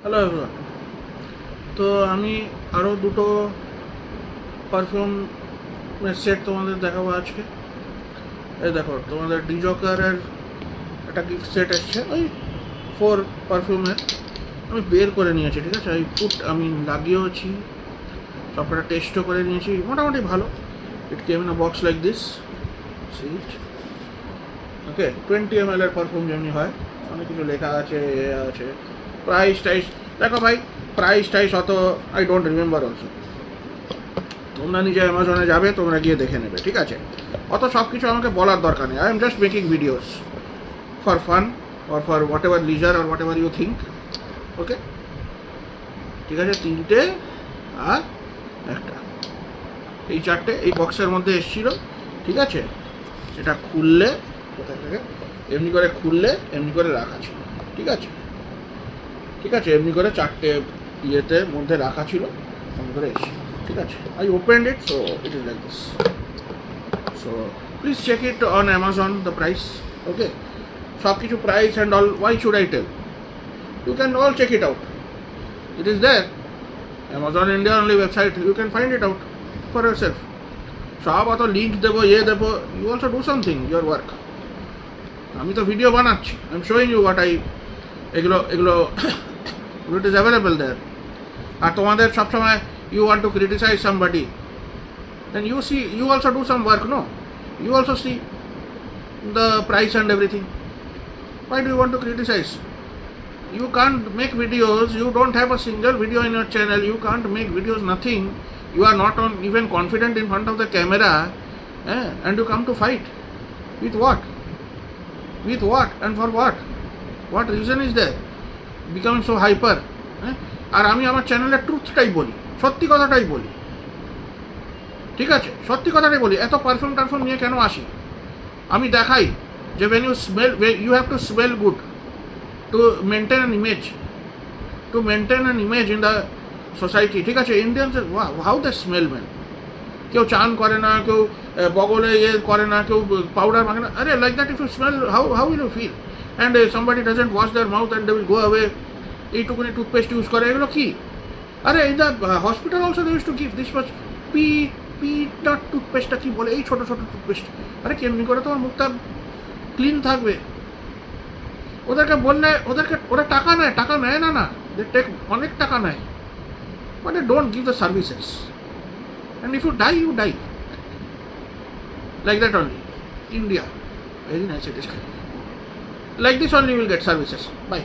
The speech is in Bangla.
Hello everyone. তো আমি আরও দুটো পারফিউমের সেট তোমাদের দেখাবো আজকে। এই দেখো, তোমাদের ডিজকারের একটা গিফট সেট এসছে, ওই 4 পারফিউমের। আমি বের করে নিয়েছি, ঠিক আছে। আমি লাগিয়েওছি, সবটা টেস্টও করে নিয়েছি, মোটামুটি ভালো। It came in a box like this, see it. Okay, 20 ml এর পারফিউম যেমনি হয়, অনেক কিছু লেখা আছে, আছে প্রাইস টাইস। দেখো ভাই, প্রাইস টাইস অত আই ডোন্ট রিমেম্বার অলসো। তোমরা নিজে অ্যামাজনে যাবে, তোমরা গিয়ে দেখে নেবে, ঠিক আছে। অত সব কিছু আমাকে বলার দরকার নেই। I am just making videos for fun or for whatever leisure or whatever you think. Okay, ঠিক আছে। 3টে আর একটা, এই 4টে এই বক্সের মধ্যে এসেছিলো, ঠিক আছে। এটা খুললে, কোথায় থেকে, এমনি করে খুললে এমনি করে রাখা ছিল, ঠিক আছে, ঠিক আছে। এমনি করে 4টে ইয়েতে মধ্যে রাখা ছিল, এমনি করে এসে, ঠিক আছে। I opened it, so it is like this. So please check it on Amazon, the price. Okay, সব কিছু price and all, why should I tell? You can all check it out, it is there. Amazon India only website, you can find it out for yourself. সব অত লিঙ্ক দেবো, দেবো, you also do something your work. আমি তো ভিডিও বানাচ্ছি, I am showing you what I, এগুলো এগুলো ইট ইজ অ্যাভেলেবল দেয়ার। আর তোমাদের সবসময় you want to criticize somebody, then you see, you also do some work, no? You also see the price and everything. Why do you want to criticize? You can't make videos, you don't have a single video in your channel, you can't make videos, nothing. You are not on even confident in front of the camera, and you come to fight. With what? With what and for what? What reason is there? Becoming so hyper. আর আমি আমার চ্যানেলে ট্রুথটাই বলি, সত্যি কথাটাই বলি, ঠিক আছে, সত্যি কথাটাই বলি। এত পারফিউম টারফিউম নিয়ে কেন আসি? আমি দেখাই যে when you smell, you have to smell good to maintain an image, in the society, ঠিক আছে। Indians how they smell, man. কেউ চান করে না, কেউ বগলে করে না, কেউ পাউডার মাখে না। আরে like that if you smell, how will you feel? And somebody doesn't wash their mouth and they will go away. এইটুকুনি টুথপেস্ট ইউজ করে, এগুলো কি? আরে in the hospital also they use to give this much পিটার টুথপেস্টটা কি বলে, এই ছোটো ছোটো টুথপেস্ট। আরে কেমনি করে তোমার মুখটা ক্লিন থাকবে? ওদেরকে বললে, ওরা টাকা নেয়, টাকা নেয় না, দে টেক, অনেক টাকা নেয়, but they don't give the services. And if you die, you die like that only. India, very nice it is. Like this only you will get services. By.